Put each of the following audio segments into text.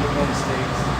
T-bone steaks.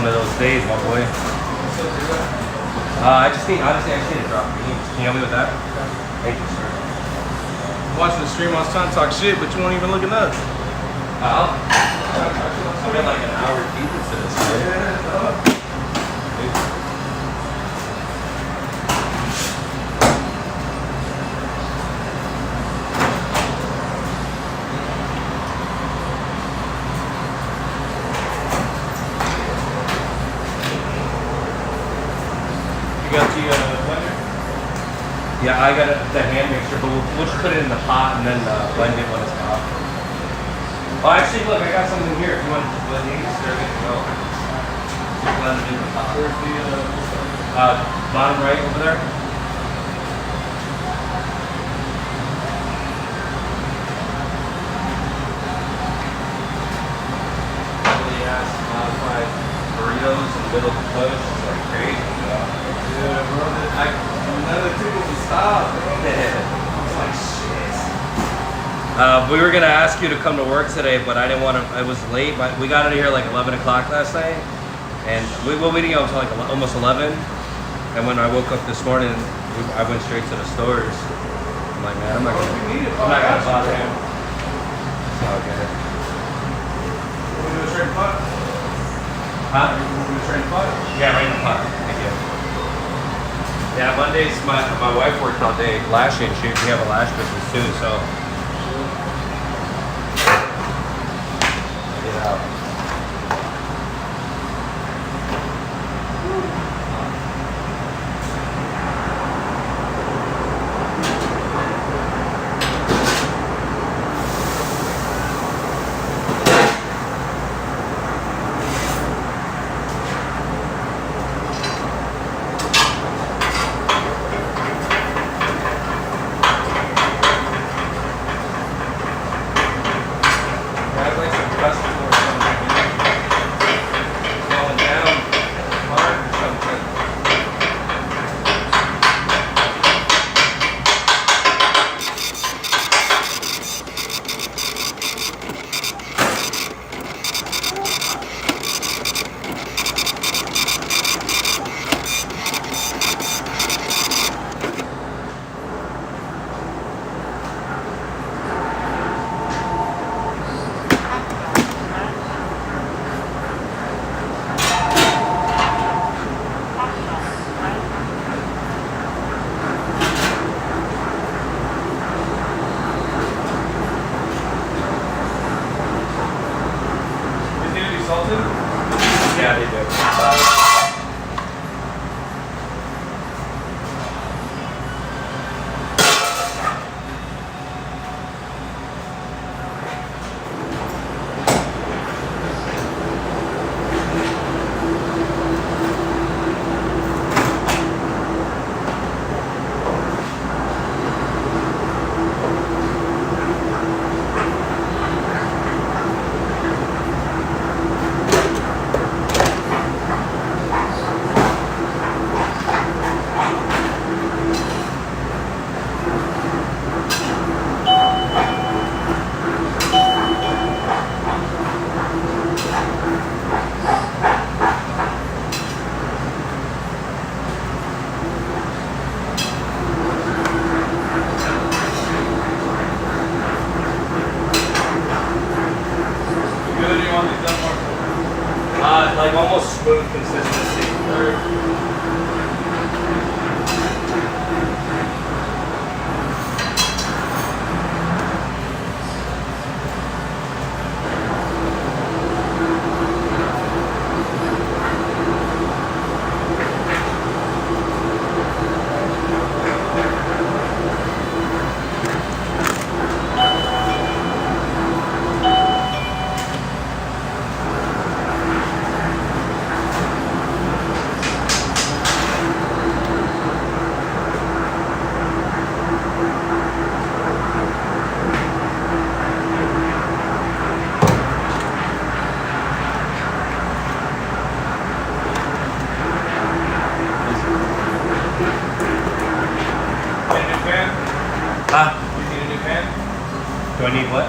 one of those days, my boy. I just need, honestly, I just need a drop. Can you help me with that? Thank you, sir. Watching the stream, I was trying to talk shit, but you won't even look at us. I've been like an hour deep into this, man. You got the blender? Yeah, I got the hand mixture, but we'll just put it in the pot and then blend it when it's hot. Oh, actually, look, I got something here. If you want to just blend these, they're good to go. Just blend it in the pot. Where's the Bottom right over there. Really ass modified burritos and little push. It's like crazy, you know? Yeah, bro. Another people to stop, man. It's like shit. We were gonna ask you to come to work today, but I didn't want to. I was late. But we got out of here like 11 o'clock last night, and we were waiting out until like almost 11. And when I woke up this morning, I went straight to the stores. I'm like, man, I'm not gonna bother him. It's all good. Want to do a straight pot? Huh? You want to do a straight pot? Yeah, right in the pot. Thank you. Yeah, Mondays my wife worked all day lashing. We have a lash business too, so. Get out. Yeah, they do. Like almost smooth consistency. Do I need what?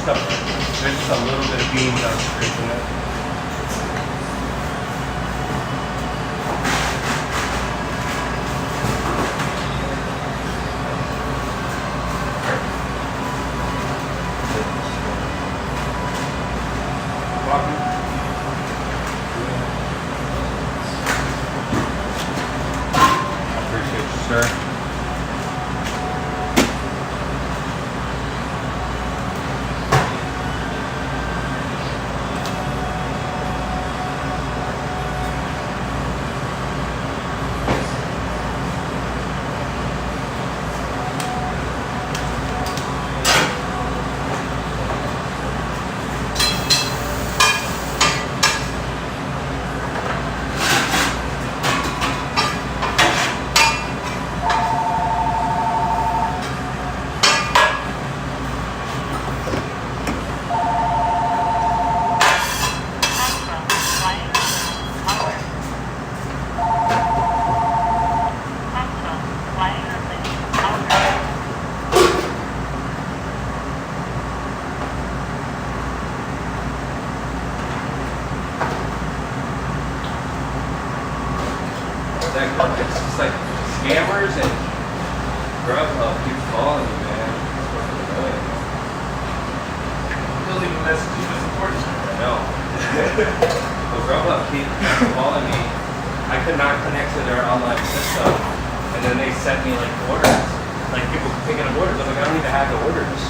Just a little bit of beans on the fridge in it. Appreciate you, sir. It's just like scammers and Grubhub keeps calling me, man. It's fucking annoying. He'll leave a message to you support. I know. But Grubhub keeps calling me. I could not connect to their online system, and then they sent me like orders, like people picking up orders. I'm like, I don't even have the orders.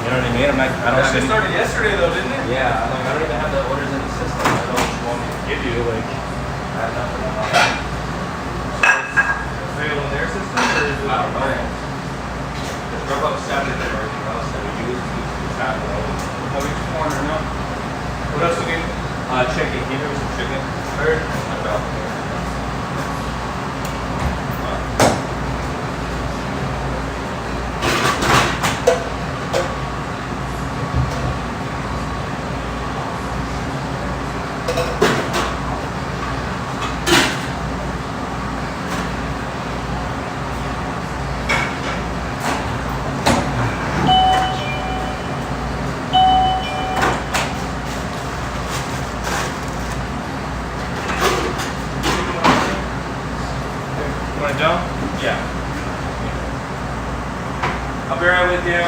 You know what I mean? I'm like, I don't. It started yesterday though, didn't it? Yeah, I'm like, I don't even have the orders in the system. I don't know what you want me to give you. Like, I have nothing. Fail in their system or is it? I don't know. The Grubhub sounded and everything else that we use is happening. How each corner, no? What else we get? Chicken. Give me some chicken. Third. Want it down? Yeah. I'll be right with you.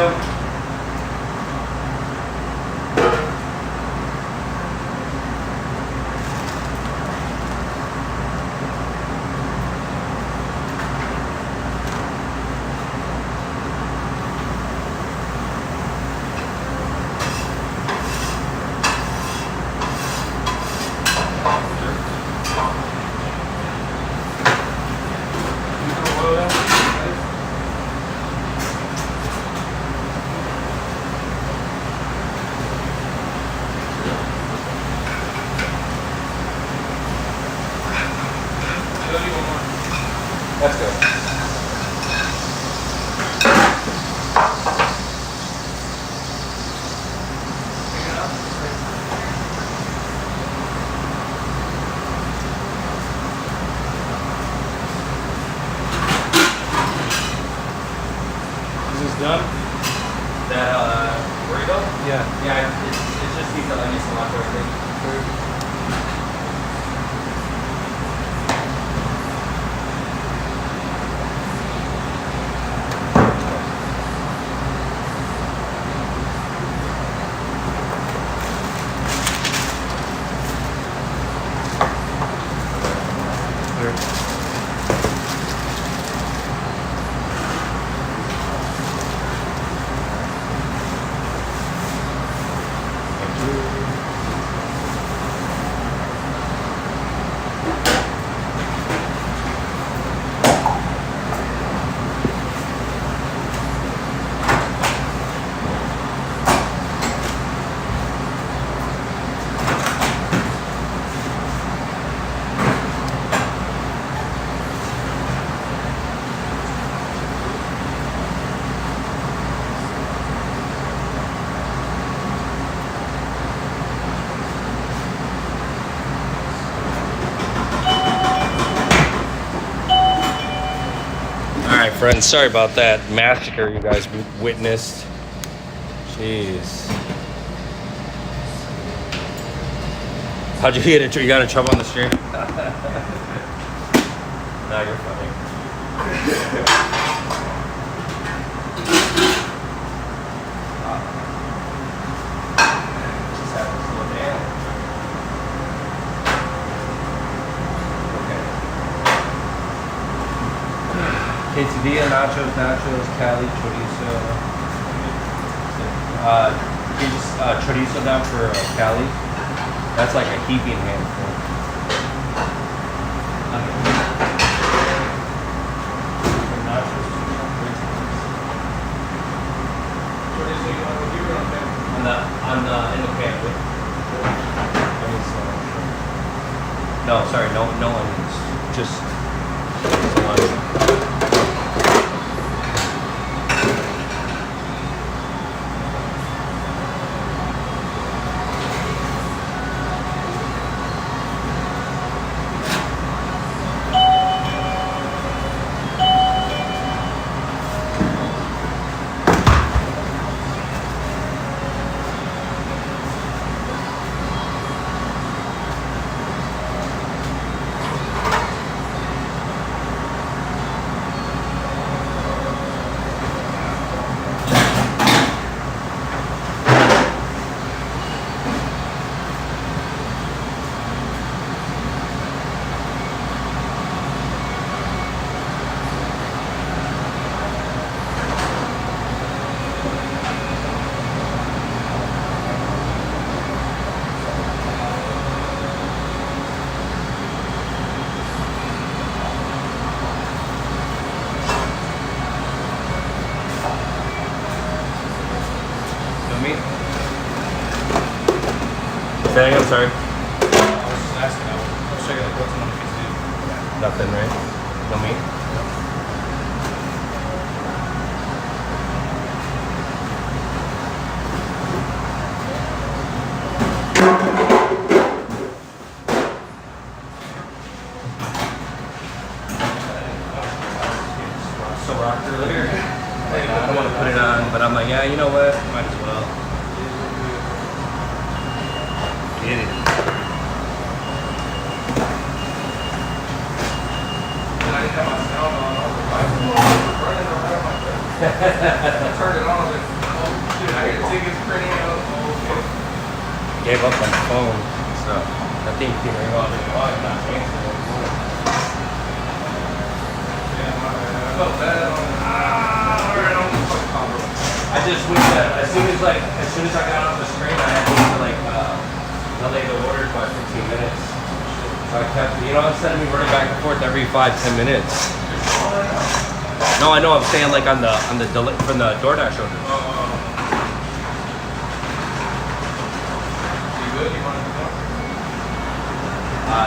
Let's go. Is this done? That burrito? Yeah. Yeah, it just needs I need some cilantro, I think. Alright friends, sorry about that massacre you guys witnessed. Jeez. How'd you get it? You got in trouble on the stream? No, you're funny. Just have this little Quesadilla, nachos, Cali, chorizo. Can you just chorizo down for Cali? That's like a heaping handful. In the pan. No, sorry, no onions. Just cilantro. Say again, I'm sorry. I was just asking. I was checking like what's on the quesadilla. Nothing, right? No meat? So rocked earlier. Like, I don't want to put it on, but I'm like, yeah, you know what? Might as well. Get it. I turned it on. I was like, oh shit! I hear tickets printing out. Oh shit! Gave up on the phone, so I think you can ring off in the line, not answering. Yeah, my bad. I felt bad. Alright, I'm just fucking combo. I just wish that as soon as I got off the screen, I had to like delay the order by 15 minutes. So I kept, instead of me running back and forth every 5-10 minutes. No, I know. I'm saying like on the delay from the DoorDash order. You good? You want to go?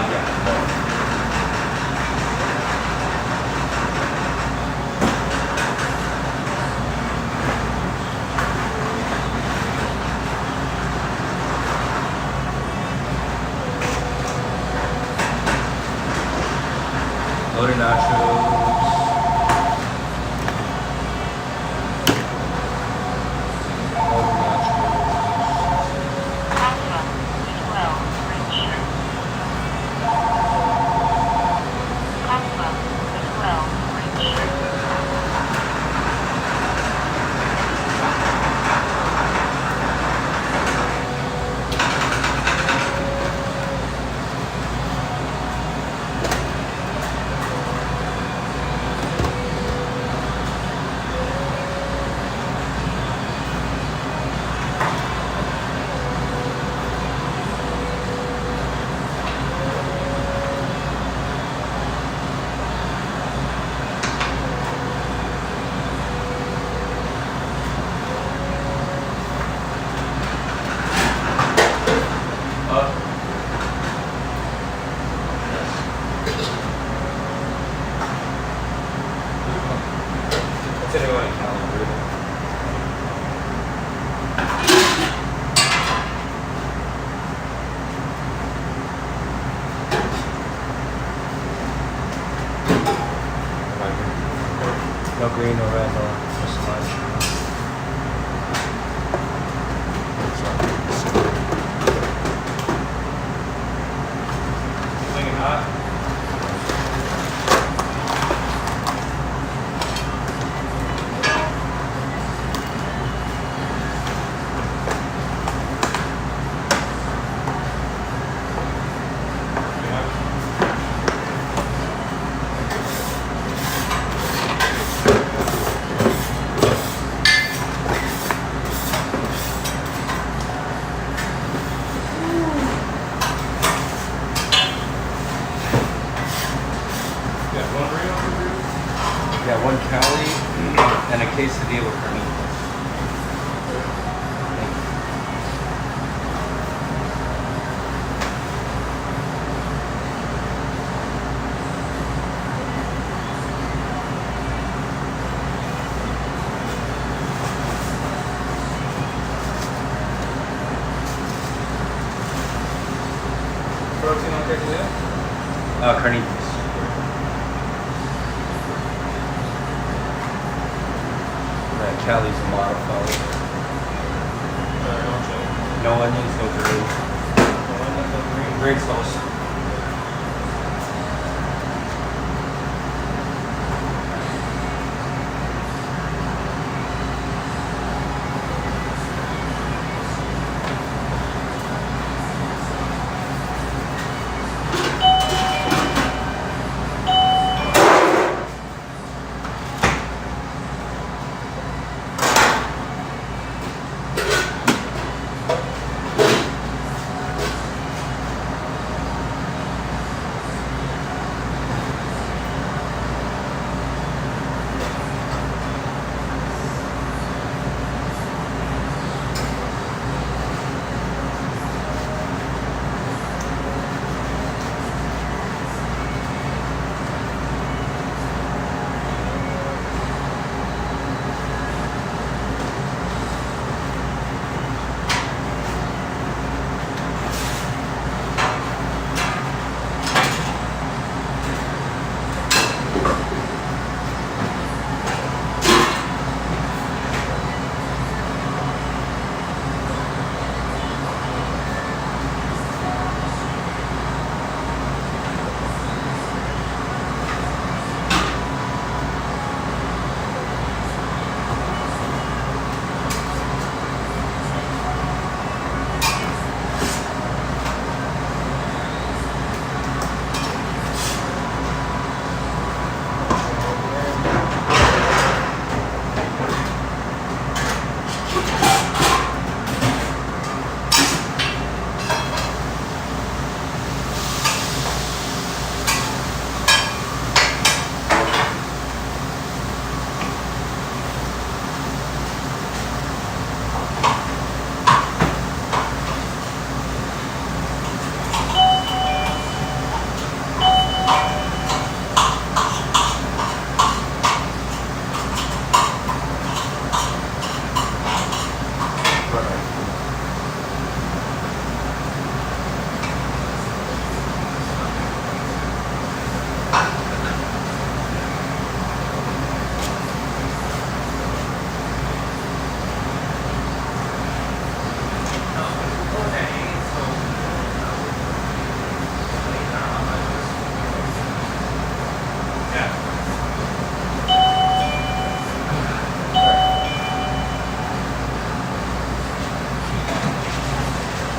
Yeah. Loaded nachos. No green, no red, no cilantro. Thinking hot. Carnitas. That Cali's a model follower. No onions, no green. Green sauce.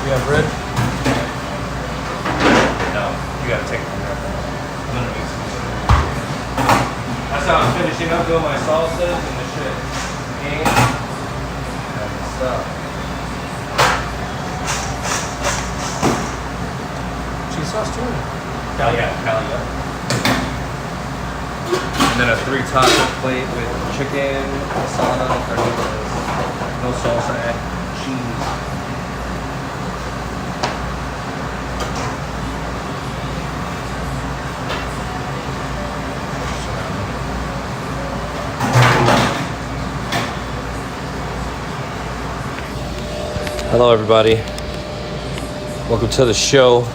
You have bread? No, you gotta take it from there. I'm gonna make some shit. That's how I'm finishing up doing my salsas and the shit. And the stuff. Cheese sauce too? Cali, yeah. And then a 3-taco plate with chicken, asada, carnitas, no salsa, and cheese. Hello everybody. Welcome to the show.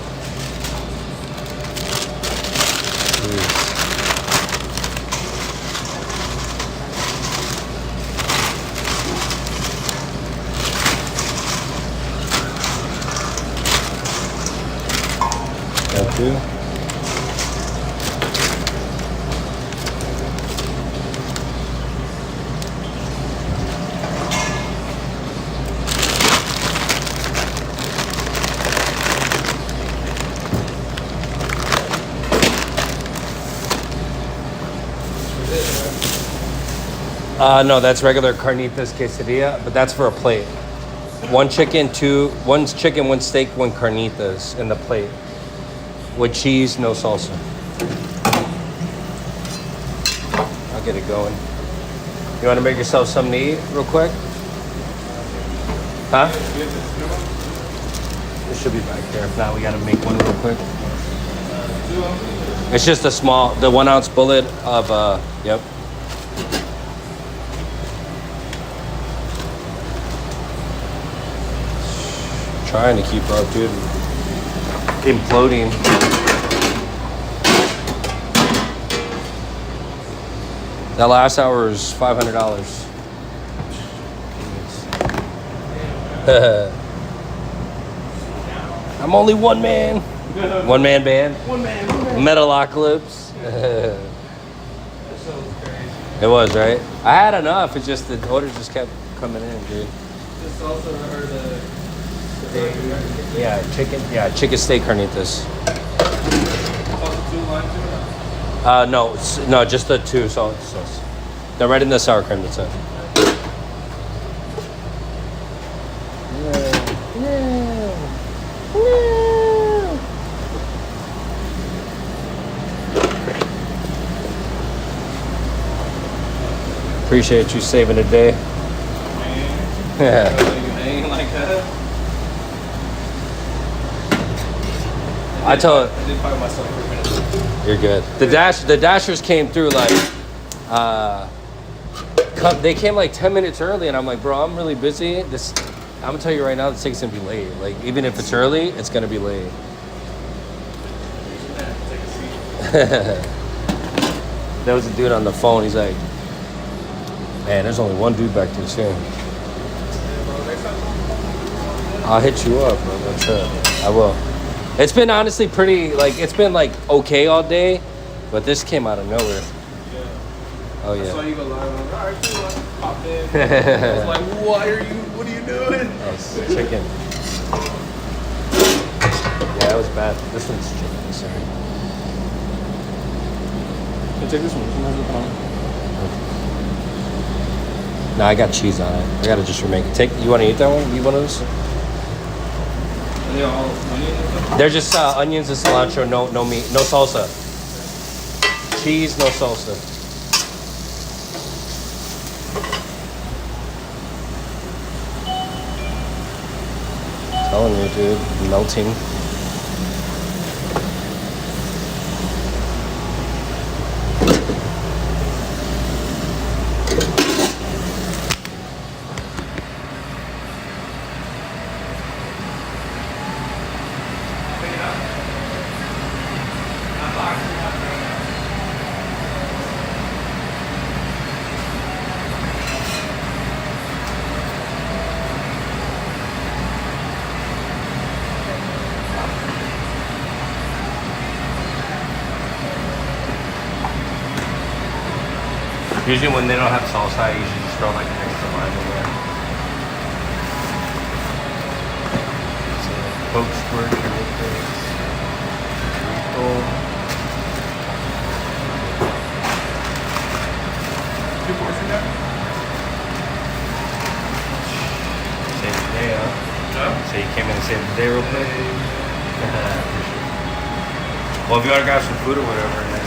Thank you. No, that's regular carnitas quesadilla, but that's for a plate. One chicken, one steak, one carnitas in the plate. With cheese, no salsa. I'll get it going. You want to make yourself something to eat real quick? Huh? It should be back there. If not, we got to make one real quick. It's just the 1 ounce bullet of, yep. Trying to keep up, dude. imploding. That last hour is $500. I'm only one man. One man band. One man. Metalocalypse. That show was crazy. It was, right? I had enough. It's just the orders just kept coming in, dude. Just also heard the Yeah, chicken steak carnitas. also 2 lime tuna. No, just the 2 sauce. They're right in the sour cream. That's it. Appreciate you saving a day. Yeah. Ain't like that. I told. I did find myself for a minute. You're good. The dashers came through like, they came like 10 minutes early, and I'm like, bro, I'm really busy. I'm gonna tell you right now, this thing's gonna be late. Like, even if it's early, it's gonna be late. Take a seat. There was a dude on the phone. He's like, man, there's only one dude back there soon. I'll hit you up, bro. That's it. I will. It's been honestly pretty, like, it's been like okay all day, but this came out of nowhere. Yeah. Oh I saw yeah. you go live. I'm like, all right, cool. I popped in. I was like, what are you doing? That's chicken. Yeah, that was bad. This one's chicken, sorry. Take this one. This one has the bottom. No, I got cheese on it. I gotta just remake it. You wanna eat that one? Eat one of those? Are they all onion and stuff? They're just onions and cilantro, no meat, no salsa. Cheese, no salsa. Telling you, dude, melting. Usually when they don't have salsa, I usually just throw like an extra lime in there. So, Coke squirt, Two portions there? Save the day, huh? No. So you came in and saved the day real quick? Well, if you want to grab some food or whatever, and then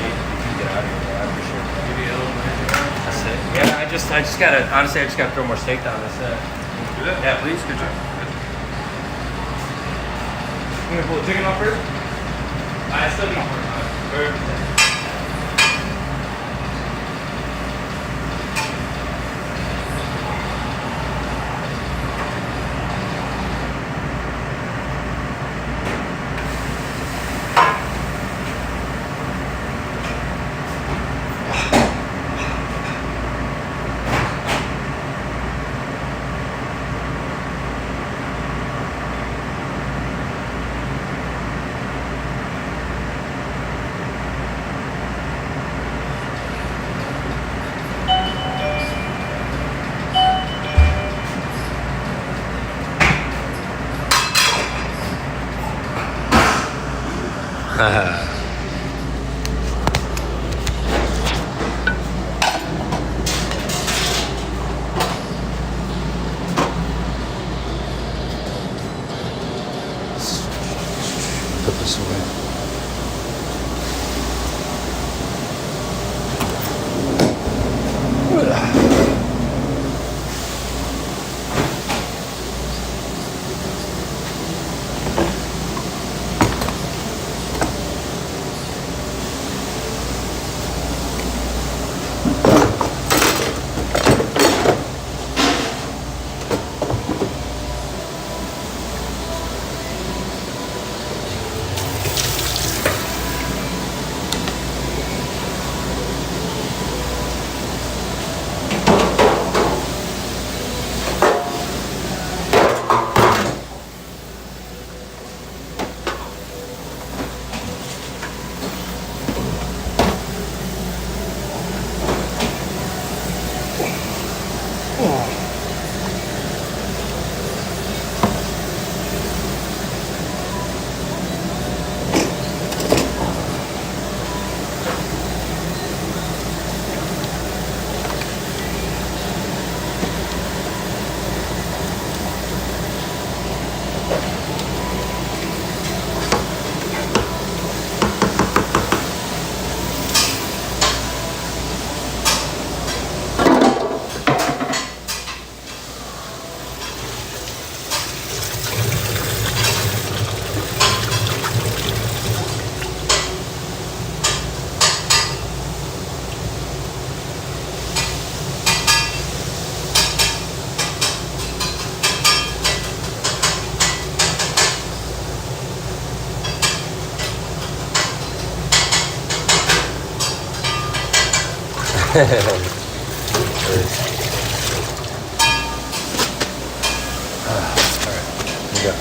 you can get out of here. I appreciate it. That's it. Yeah, I just gotta, honestly, I just gotta throw more steak down. That's it. Do that? Yeah, please. Good job. You gonna pull the chicken off first? I still need more time. Put this away. Here we go.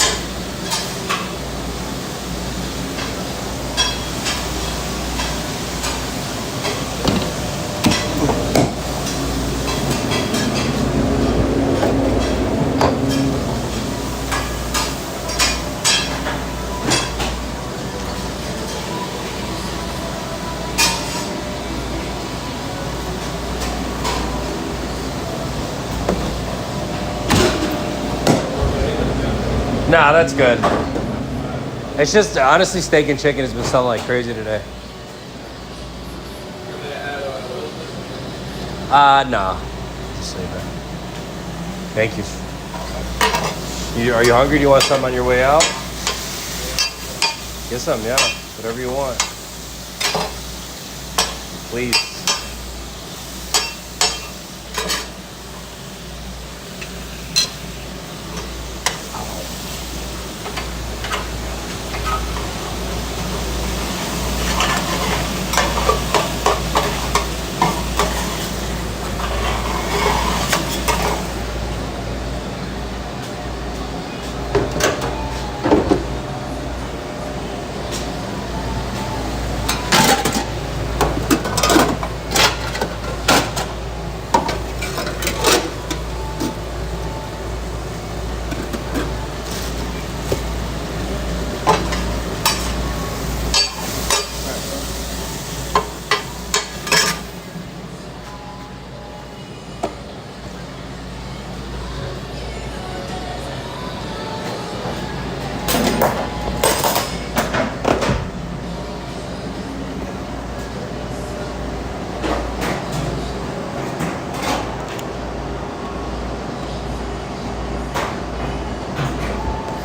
Nah, that's good. It's just, honestly, steak and chicken has been selling like crazy today. No. Just leave it. Thank you. Are you hungry? Do you want something on your way out? Get some, yeah. Whatever you want. Please.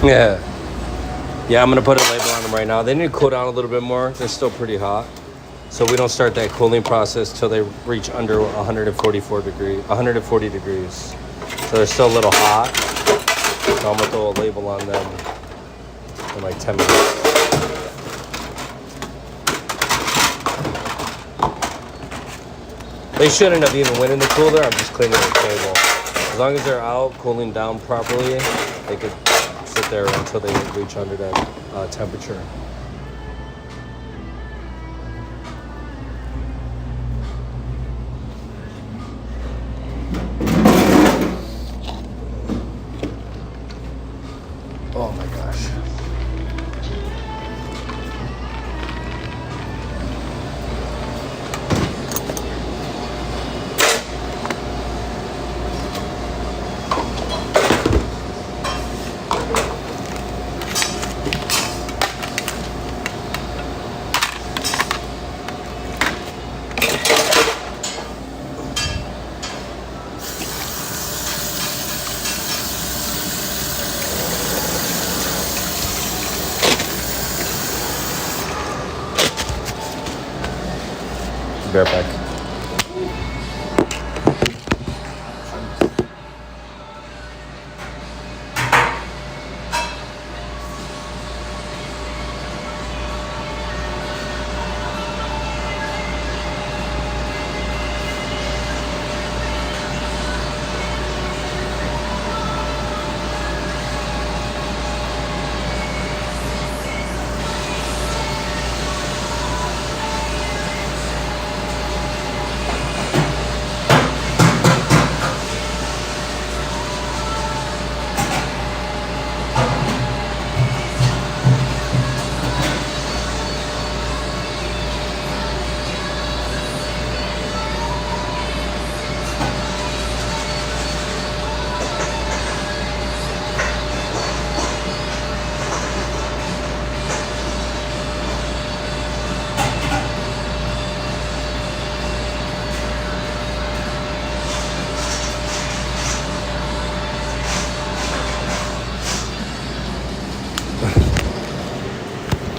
Yeah. Yeah, I'm gonna put a label on them right now. They need to cool down a little bit more. They're still pretty hot. So we don't start that cooling process till they reach under 140 degrees. So they're still a little hot. So I'm gonna throw a label on them in like 10 minutes. They shouldn't have even went in the cooler. I'm just cleaning the table. As long as they're out cooling down properly, they could sit there until they reach under that temperature. Oh my gosh. Be right back.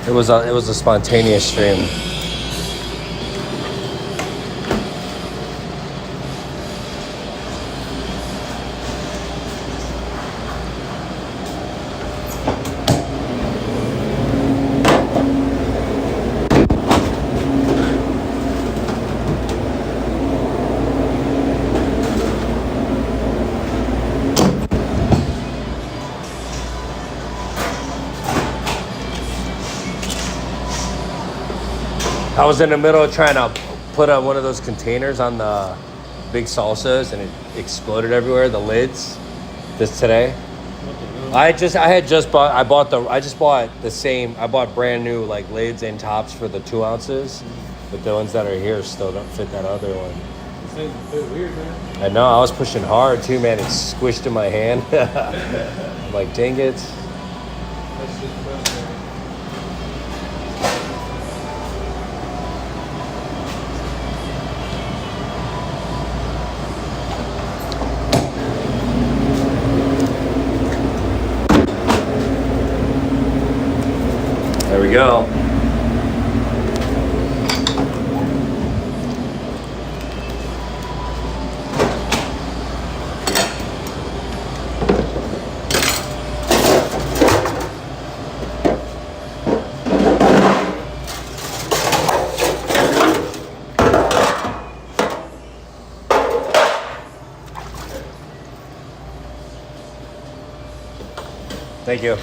It was a spontaneous stream. I was in the middle of trying to put one of those containers on the big salsas, and it exploded everywhere. The lids. This today. I just bought the same. I bought brand new like lids and tops for the 2 ounces, but the ones that are here still don't fit that other one. This thing's a bit weird, man. I know. I was pushing hard too, man. It squished in my hand. I'm like, dang it. That's just frustrating. There we go. Thank you.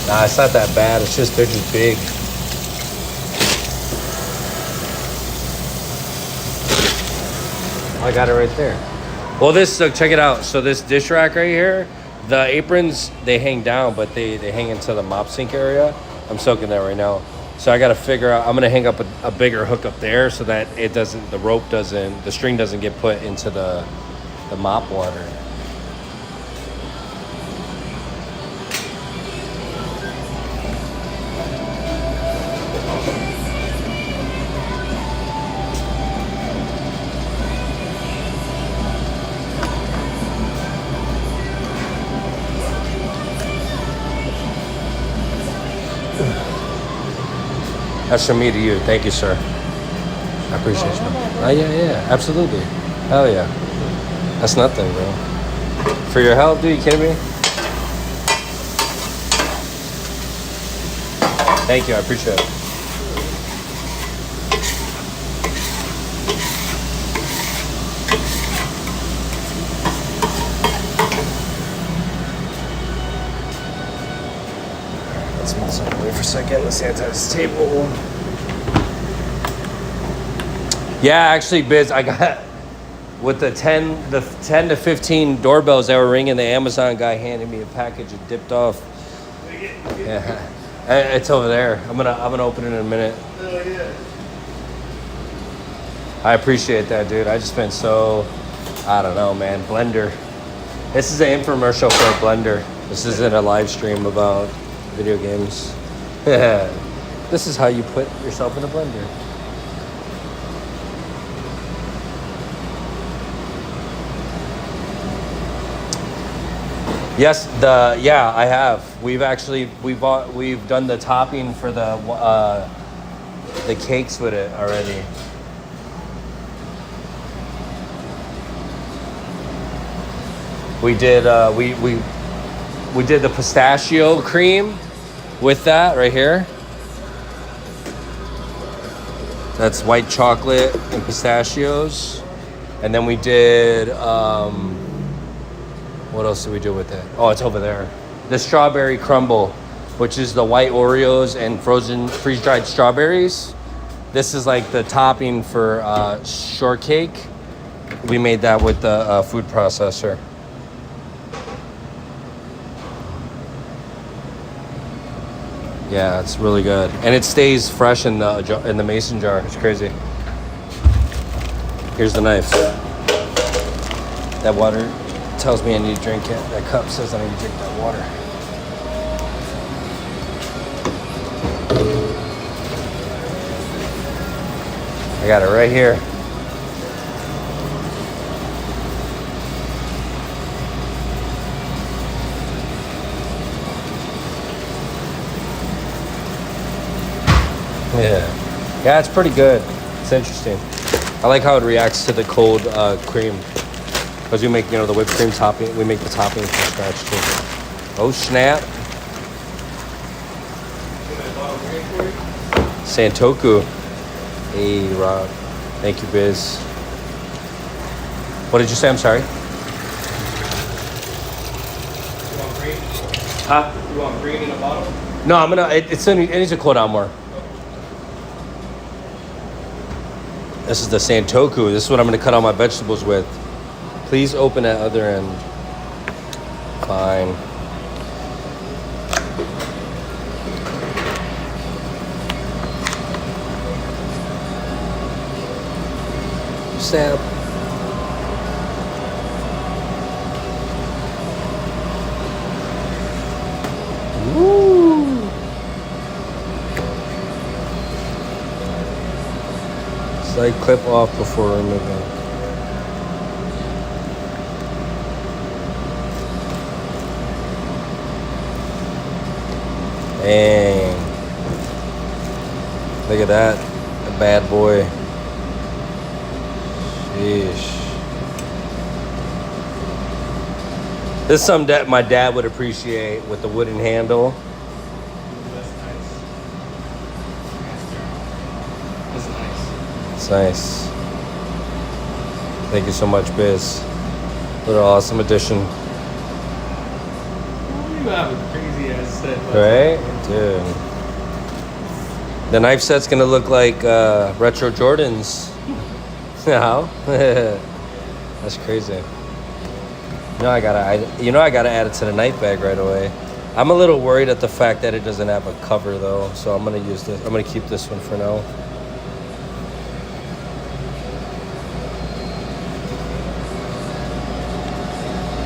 Nah, it's not that bad. It's just they're just big. I got it right there. Well, check it out. So this dish rack right here, the aprons, they hang down, but they hang into the mop sink area. I'm soaking that right now. So I got to figure out, I'm going to hang up a bigger hook up there so that the string doesn't get put into the mop water. That's from me to you. Thank you, sir. I appreciate you. Oh, yeah. Absolutely. Hell yeah. That's nothing, bro. For your help, dude, you kidding me? Thank you. I appreciate it. Let's move something away for a second. Let's sanitize this table. Yeah, actually, Biz, I got with the 10 to 15 doorbells that were ringing. The Amazon guy handed me a package of dipped off. Yeah, it's over there. I'm gonna open it in a minute. I appreciate that, dude. I just been so, I don't know, man. Blender. This is an infomercial for a blender. This isn't a live stream about video games. This is how you put yourself in a blender. Yes, I have. We've done the topping for the cakes with it already. We did we did the pistachio cream with that right here. That's white chocolate and pistachios. And then we did what else did we do with it? Oh, it's over there. The strawberry crumble, which is the white Oreos and freeze-dried strawberries. This is like the topping for shortcake. We made that with the food processor. Yeah, it's really good, and it stays fresh in the mason jar. It's crazy. Here's the knife. That water tells me I need to drink it. That cup says I need to drink that water. I got it right here. Yeah, it's pretty good. It's interesting. I like how it reacts to the cold cream. Because we make, the whipped cream topping. We make the topping from scratch too. Oh, snap. Santoku. Hey, Rob. Thank you, Biz. What did you say? I'm sorry. You want green? Huh? You want green in a bottle? No, I'm gonna. It needs to cool down more. This is the Santoku. This is what I'm gonna cut all my vegetables with. Please open that other end. Fine. Stab. Woo! Slight clip off before removing. Dang. Look at that. A bad boy. Sheesh. This is something that my dad would appreciate with the wooden handle. That's nice. That's nice. It's nice. Thank you so much, Biz. What an awesome addition. You have a crazy ass set. Right? Dude. The knife set's gonna look like retro Jordans. How? That's crazy. I gotta add it to the knife bag right away. I'm a little worried at the fact that it doesn't have a cover though, so I'm gonna use this. I'm gonna keep this one for now.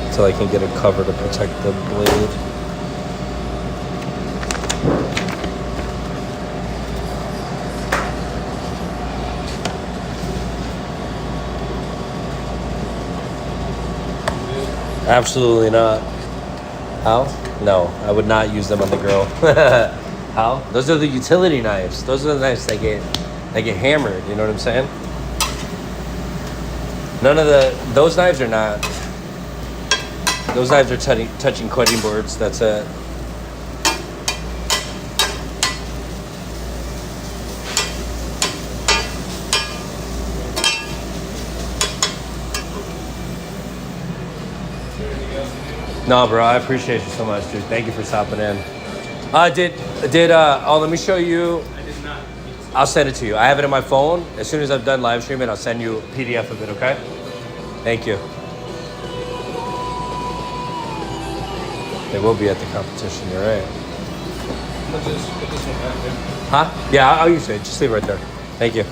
Until I can get a cover to protect the blade. Absolutely not. How? No, I would not use them on the grill. How? Those are the utility knives. Those are the knives that get hammered. You know what I'm saying? Those knives are not. Those knives are touching cutting boards. That's it. No, bro, I appreciate you so much, dude. Thank you for stopping in. Let me show you. I did not. I'll send it to you. I have it in my phone. As soon as I'm done live streaming, I'll send you a PDF of it, okay? Thank you. They will be at the competition, you're right. Let's just put this one back there. Huh? Yeah, I'll use it. Just leave it right there. Thank you.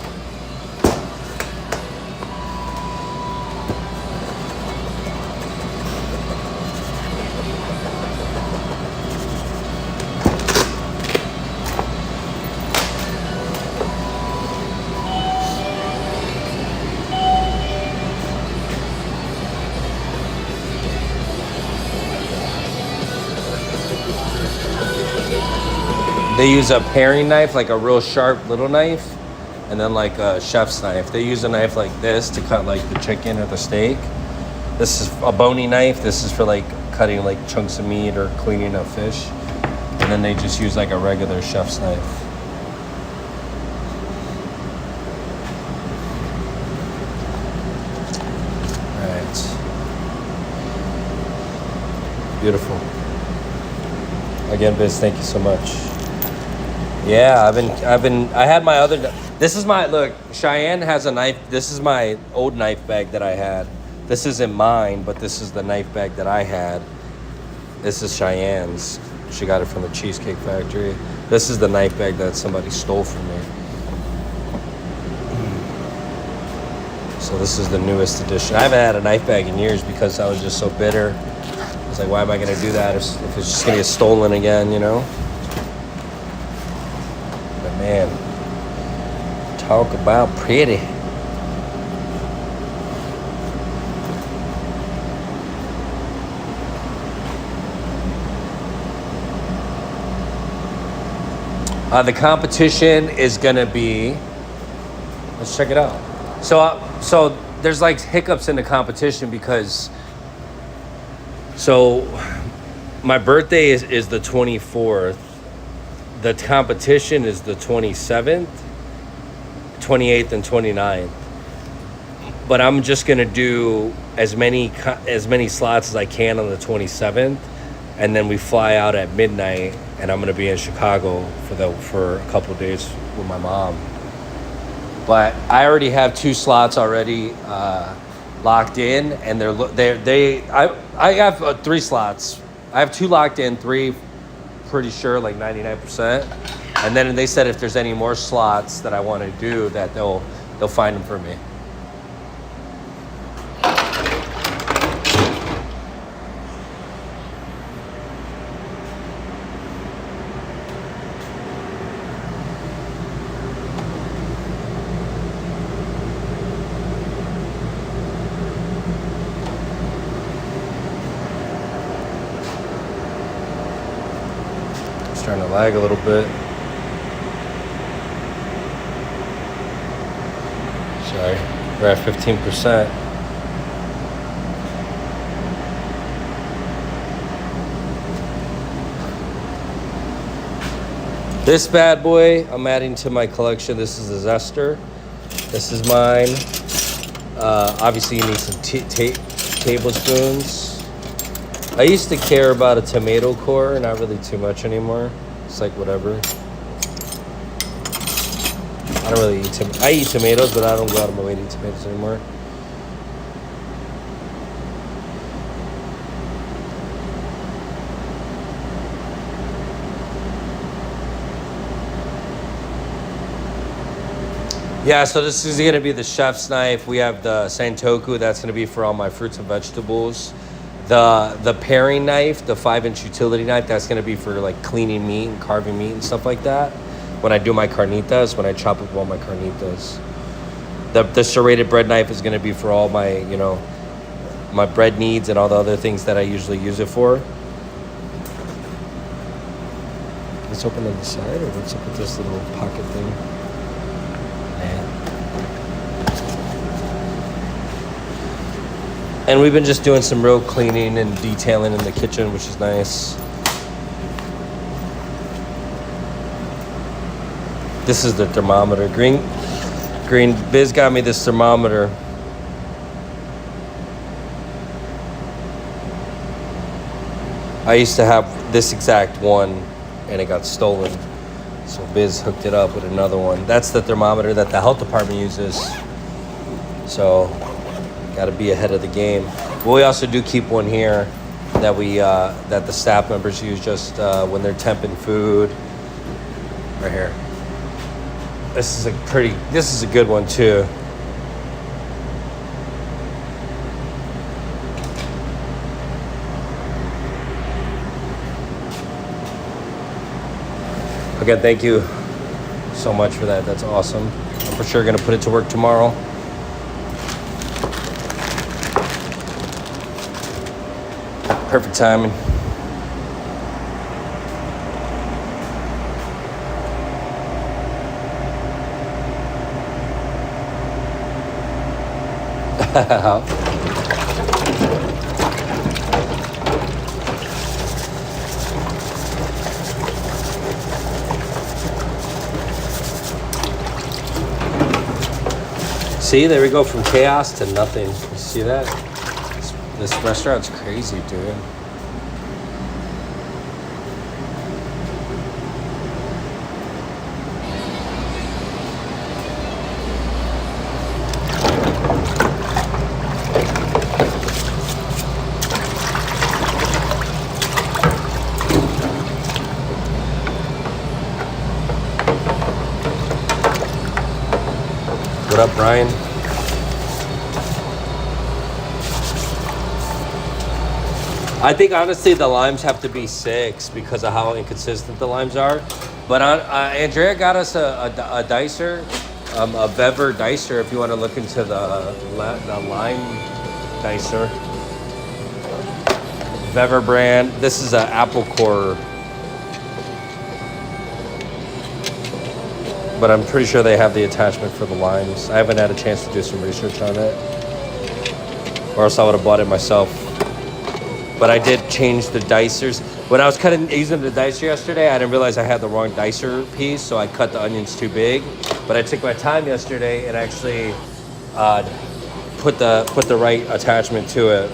They use a paring knife, like a real sharp little knife, and then like a chef's knife. They use a knife like this to cut like the chicken or the steak. This is a bony knife. This is for like cutting like chunks of meat or cleaning up fish. And then they just use like a regular chef's knife. All right. Beautiful. Again, Biz, thank you so much. Yeah, I had my other, this is my, look, Cheyenne has a knife. This is my old knife bag that I had. This isn't mine, but this is the knife bag that I had. This is Cheyenne's. She got it from the Cheesecake Factory. This is the knife bag that somebody stole from me. So this is the newest edition. I haven't had a knife bag in years because I was just so bitter. I was like, why am I gonna do that if it's just gonna get stolen again, you know? Man, talk about pretty. The competition is gonna be. Let's check it out. So there's like hiccups in the competition because. So, my birthday is the 24th. The competition is the 27th, 28th, and 29th. but I'm just gonna do as many slots as I can on the 27th, and then we fly out at midnight, and I'm gonna be in Chicago for a couple of days with my mom. But I already have 2 slots already locked in, and I have 3 slots. I have 2 locked in, 3 pretty sure, like 99%. And then they said if there's any more slots that I want to do, that they'll find them for me. Starting to lag a little bit. Sorry, we're at 15%. This bad boy I'm adding to my collection. This is a zester. This is mine. Obviously you need some tablespoons. I used to care about a tomato core, not really too much anymore. It's like whatever. I don't really eat I eat tomatoes, but I don't go out of my way to eat tomatoes anymore. Yeah, so this is gonna be the chef's knife. We have the Santoku, that's gonna be for all my fruits and vegetables. The paring knife, the 5-inch utility knife, that's gonna be for like cleaning meat and carving meat and stuff like that. When I do my carnitas, when I chop up all my carnitas. The serrated bread knife is gonna be for all my, my bread needs and all the other things that I usually use it for. Let's open on the side, or what's up with this little pocket thing? And we've been just doing some real cleaning and detailing in the kitchen, which is nice. This is the thermometer. Green Biz got me this thermometer. I used to have this exact one, and it got stolen. So Biz hooked it up with another one. That's the thermometer that the health department uses. So, got to be ahead of the game. But we also do keep one here that that the staff members use just when they're temping food. Right here. This is a good one too. Again, thank you so much for that. That's awesome. I'm for sure gonna put it to work tomorrow. Perfect timing. See, there we go, from chaos to nothing. You see that? This restaurant's crazy, dude. What up, Brian? I think honestly the limes have to be 6 because of how inconsistent the limes are. But Andrea got us a dicer, a Vever dicer. If you want to look into the lime dicer, Vever brand. This is an apple core, but I'm pretty sure they have the attachment for the limes. I haven't had a chance to do some research on it, or else I would have bought it myself. But I did change the dicers. When I was using the dicer yesterday, I didn't realize I had the wrong dicer piece, so I cut the onions too big. But I took my time yesterday and actually put the right attachment to it.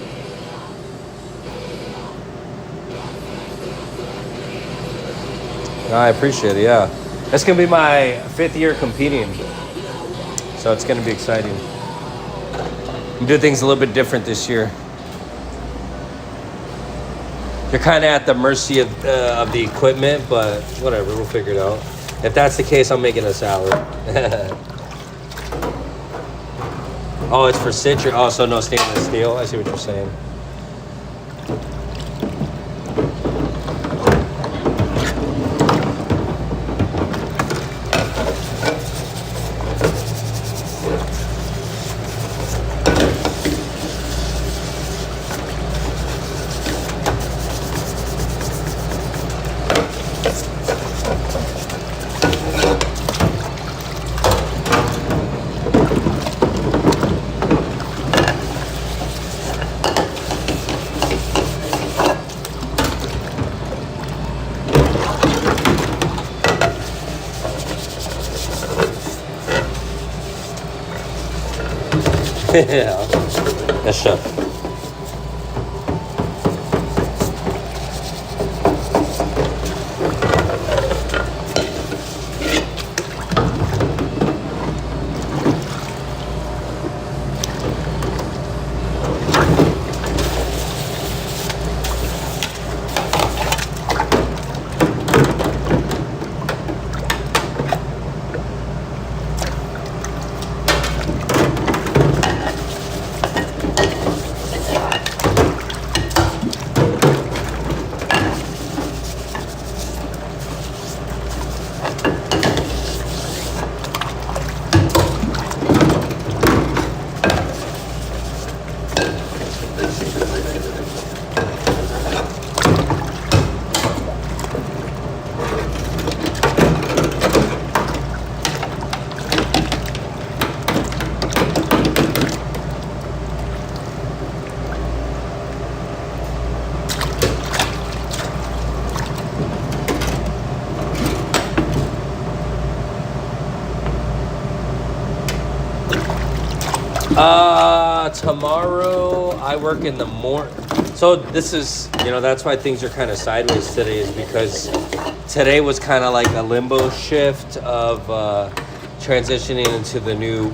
I appreciate it. Yeah, it's gonna be my 5th year competing, so it's gonna be exciting. I'm doing things a little bit different this year. You're kind of at the mercy of the equipment, but whatever, we'll figure it out. If that's the case, I'm making a salad. Oh, it's for citrus. Oh, so no stainless steel. I see what you're saying. Yeah, yes, chef. Tomorrow I work in the morning. So this is, that's why things are kind of sideways today, is because today was kind of like a limbo shift of transitioning into the new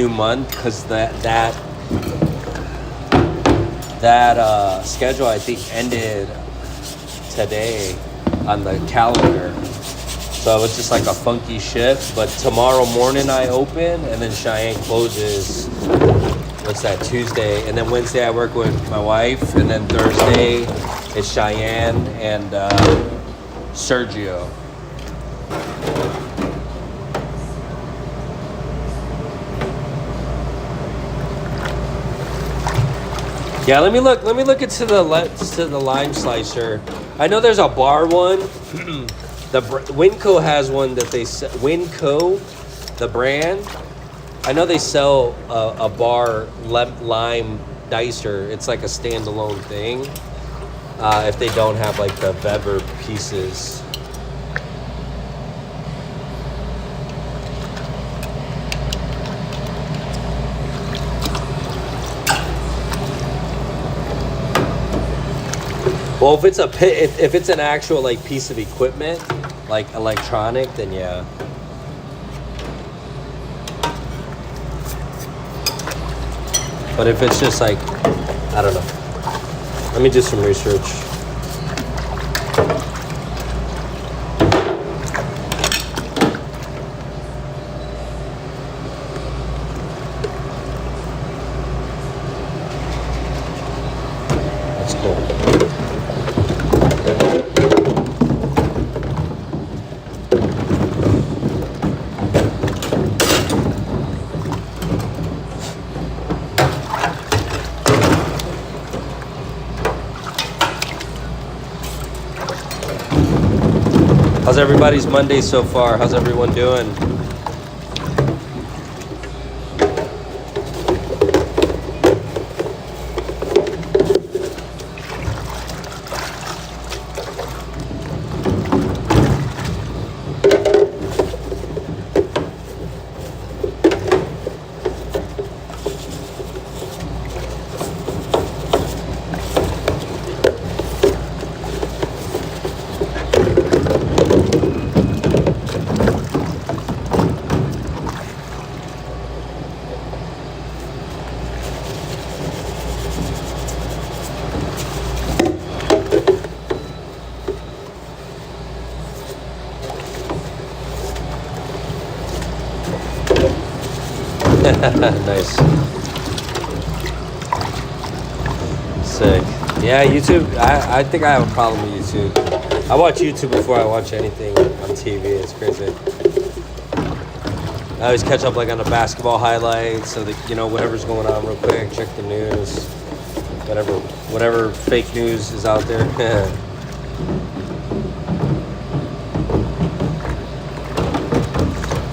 month, because that schedule I think ended today on the calendar. So it was just like a funky shift. But tomorrow morning I open, and then Cheyenne closes, Tuesday. And then Wednesday I work with my wife, and then Thursday it's Cheyenne and Sergio. Yeah, let me look into the lime slicer. I know there's a bar one. The Winco has one that they sell. Winco, the brand. I know they sell a bar lime dicer. It's like a standalone thing. If they don't have like the Weber pieces. Well, if it's an actual like piece of equipment, like electronic, then yeah. But if it's just like, I don't know. Let me do some research. That's cool. How's everybody's Monday so far? How's everyone doing? Nice. Sick. Yeah, YouTube. I think I have a problem with YouTube. I watch YouTube before I watch anything on TV. It's crazy. I always catch up like on the basketball highlights, so that whatever's going on real quick. Check the news, whatever fake news is out there.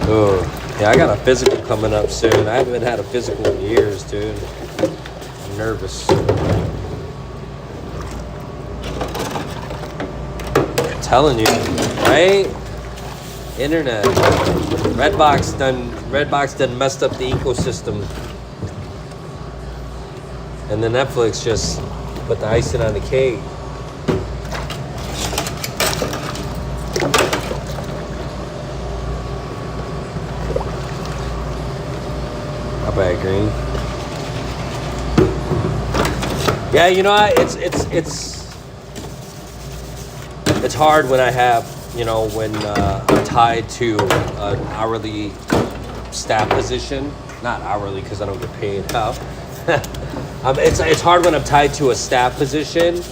Oh, yeah, I got a physical coming up soon. I haven't had a physical in years, dude. I'm nervous. I'm telling you, right? Internet. Redbox done messed up the ecosystem. And then Netflix just put the icing on the cake. Not bad, Green. Yeah, it's hard when I have, when I'm tied to an hourly staff position. Not hourly because I don't get paid. No. It's hard when I'm tied to a staff position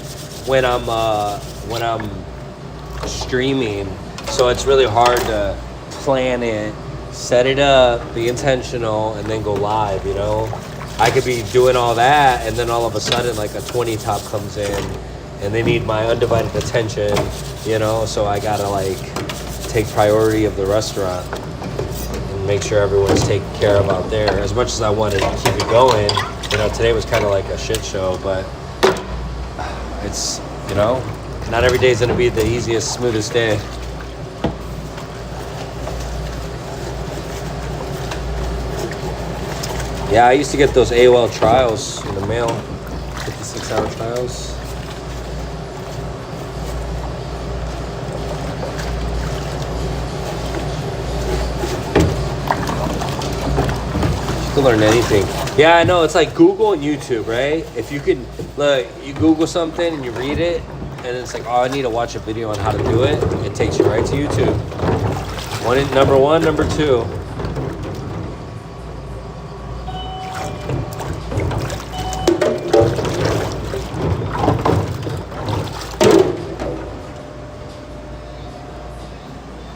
when I'm streaming. So it's really hard to plan it, set it up, be intentional, and then go live. I could be doing all that, and then all of a sudden, like a 20 top comes in, and they need my undivided attention. So I gotta take priority of the restaurant and make sure everyone's taken care of out there. As much as I wanted to keep it going, today was kind of like a shit show, but it's, not every day is gonna be the easiest, smoothest day. Yeah, I used to get those AOL trials in the mail, 56-hour trials. To learn anything. Yeah, I know. It's like Google and YouTube, right? If you could, look, you Google something and you read it, and it's like, oh, I need to watch a video on how to do it. It takes you right to YouTube. Number one, number two.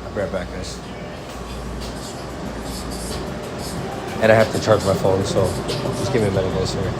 I'll be right back, guys. And I have to charge my phone, so just give me a minute, guys, here.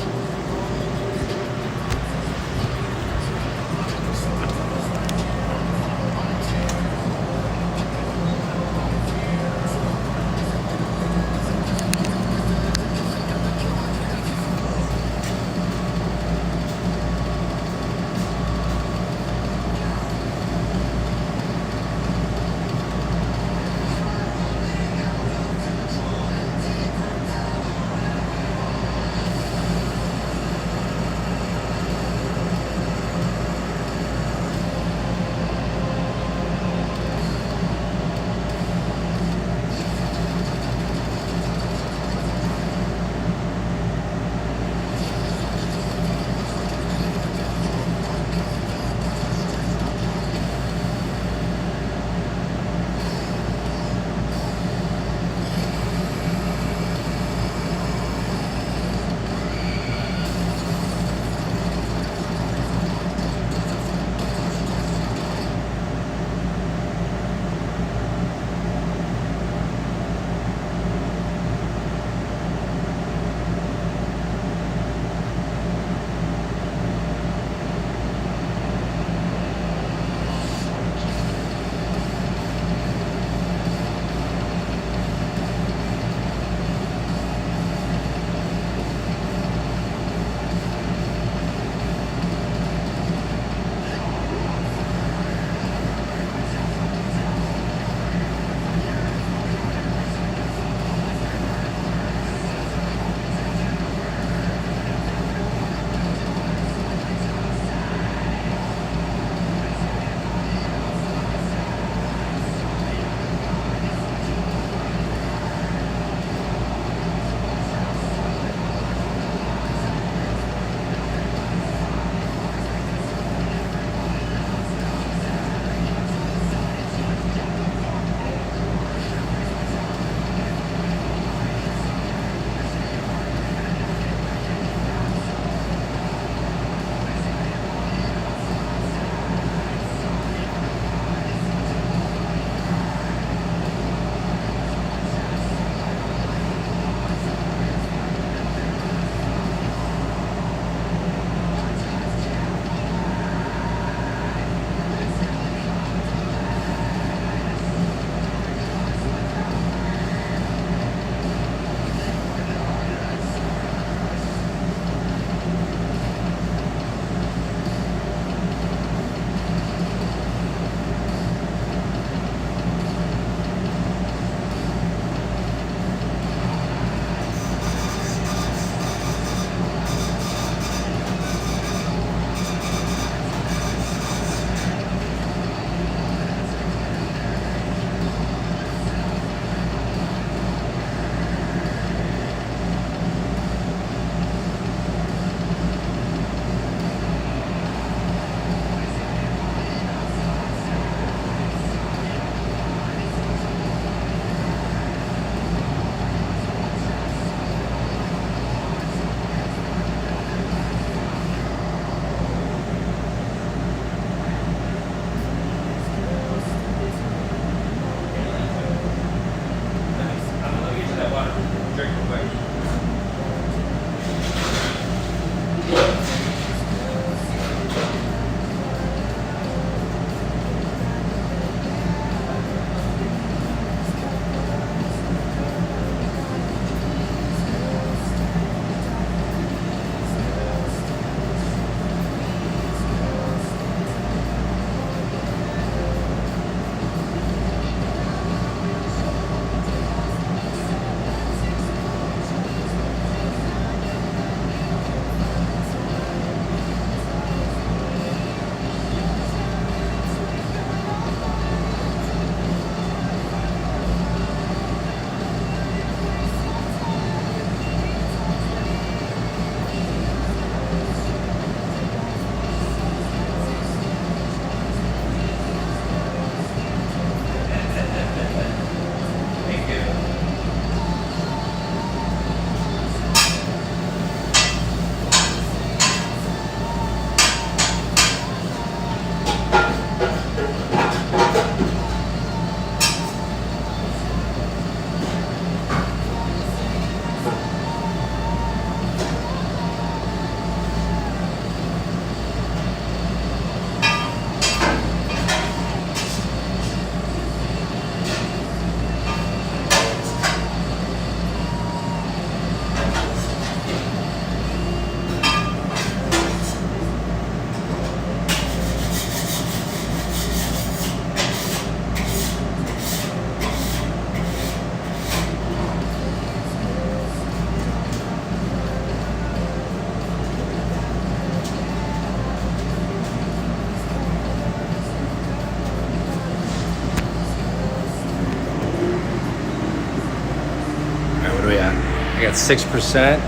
I got 6%.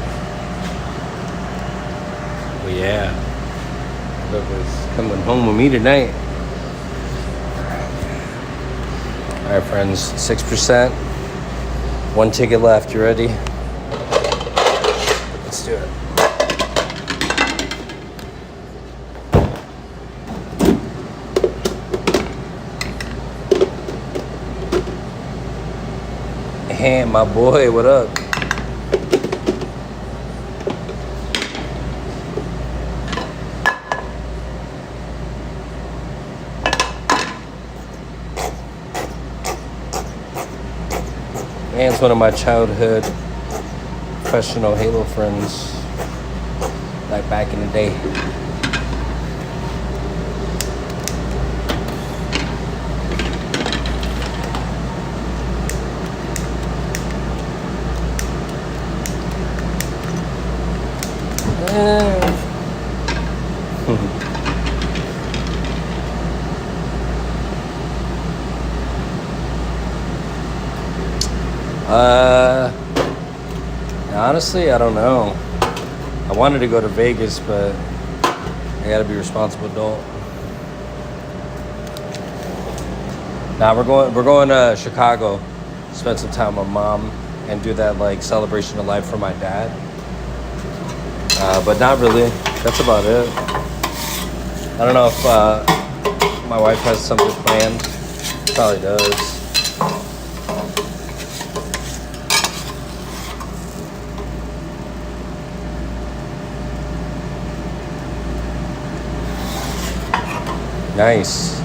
Well, yeah. Whoever's coming home with me tonight. All right, friends, 6%. One ticket left. You ready? Let's do it. Hey, my boy, what up? Man's one of my childhood professional Halo friends, like back in the day. Honestly, I don't know. I wanted to go to Vegas, but I gotta be a responsible adult. Nah, we're going to Chicago, spend some time with my mom, and do that like celebration of life for my dad. But not really. That's about it. I don't know if my wife has something planned. Probably does. Nice.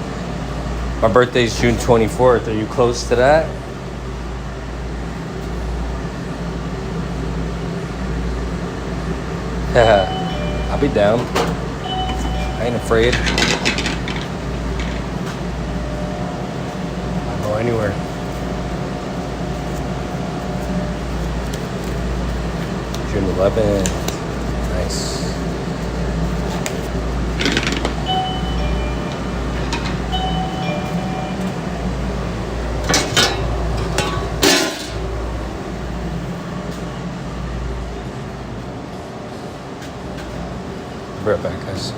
My birthday's June 24th. Are you close to that? I'll be down. I ain't afraid. I'll go anywhere. June 11th. Nice. Be right back, guys.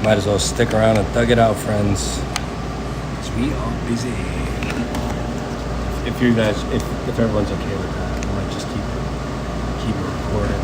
Might as well stick around and thug it out, friends. 'Cause we are busy. If you guys, if everyone's okay with that, I might just keep it recording.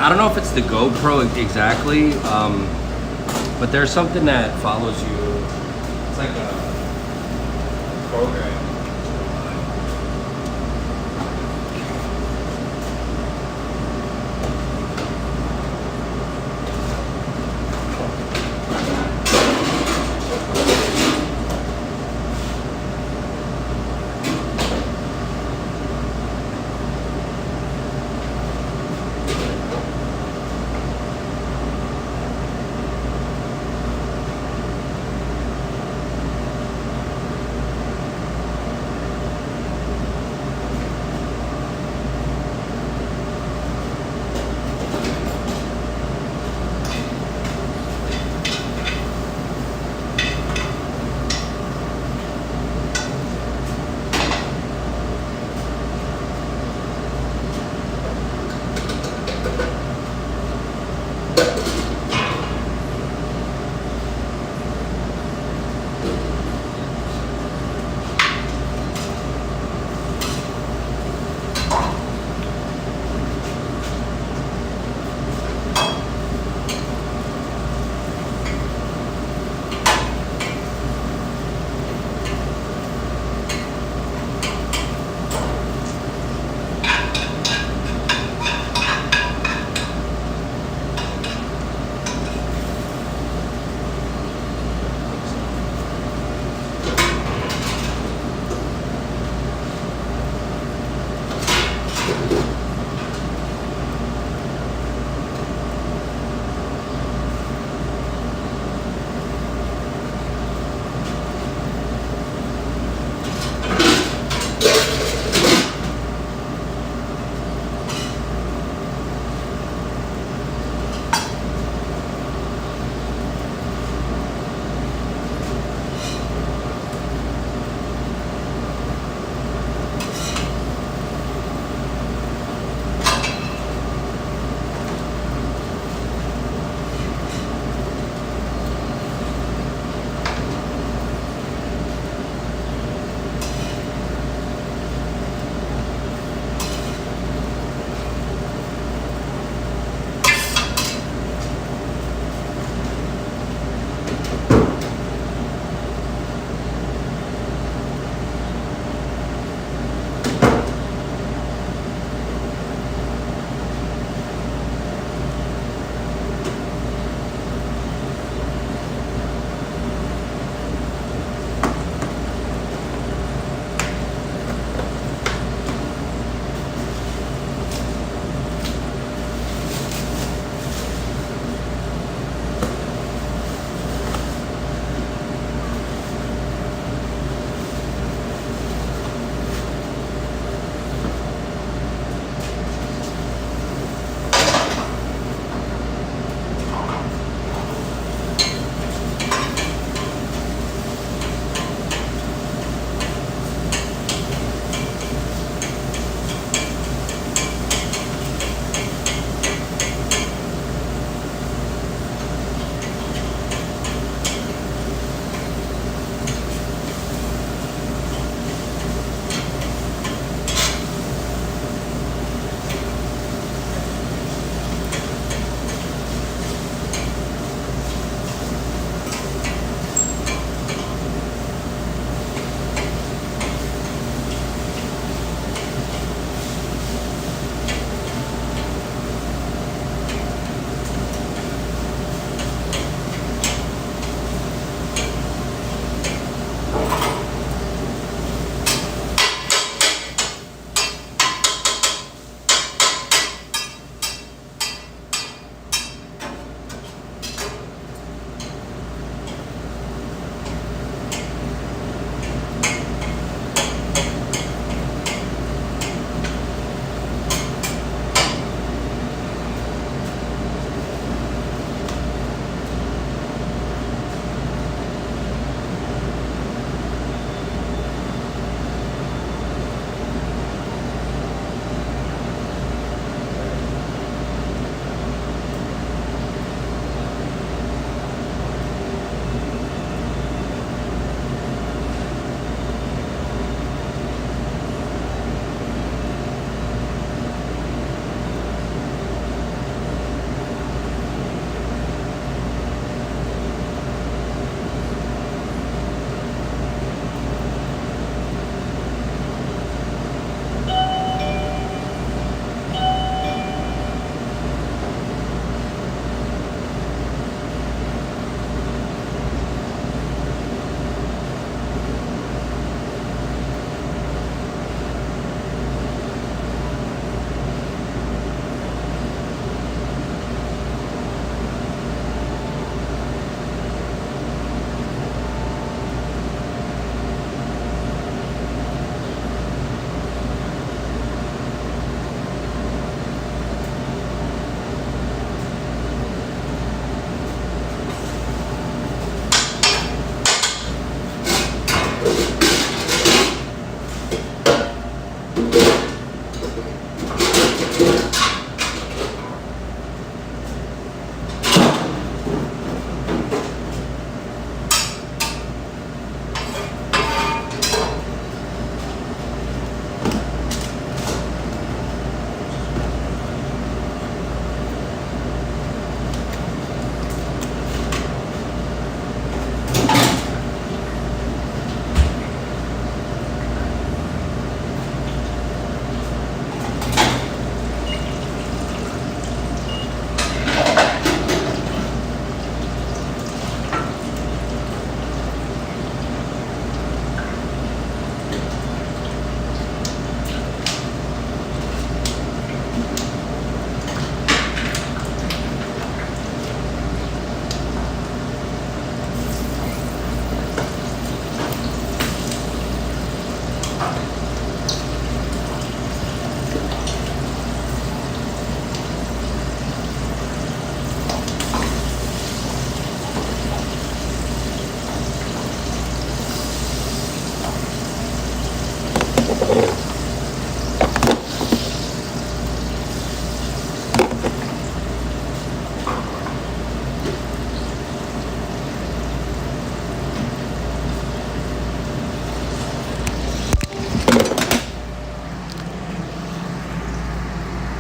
I don't know if it's the GoPro exactly, but there's something that follows you. It's like a program.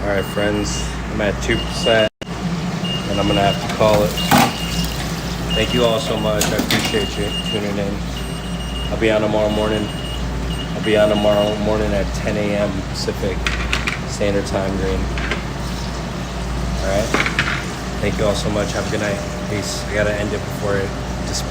All right, friends, I'm at 2%, and I'm gonna have to call it. Thank you all so much. I appreciate you tuning in. I'll be on tomorrow morning. I'll be on tomorrow morning at 10 a.m. Pacific Standard Time Green. All right. Thank you all so much. Have a good night. Peace. I gotta end it before it disappears.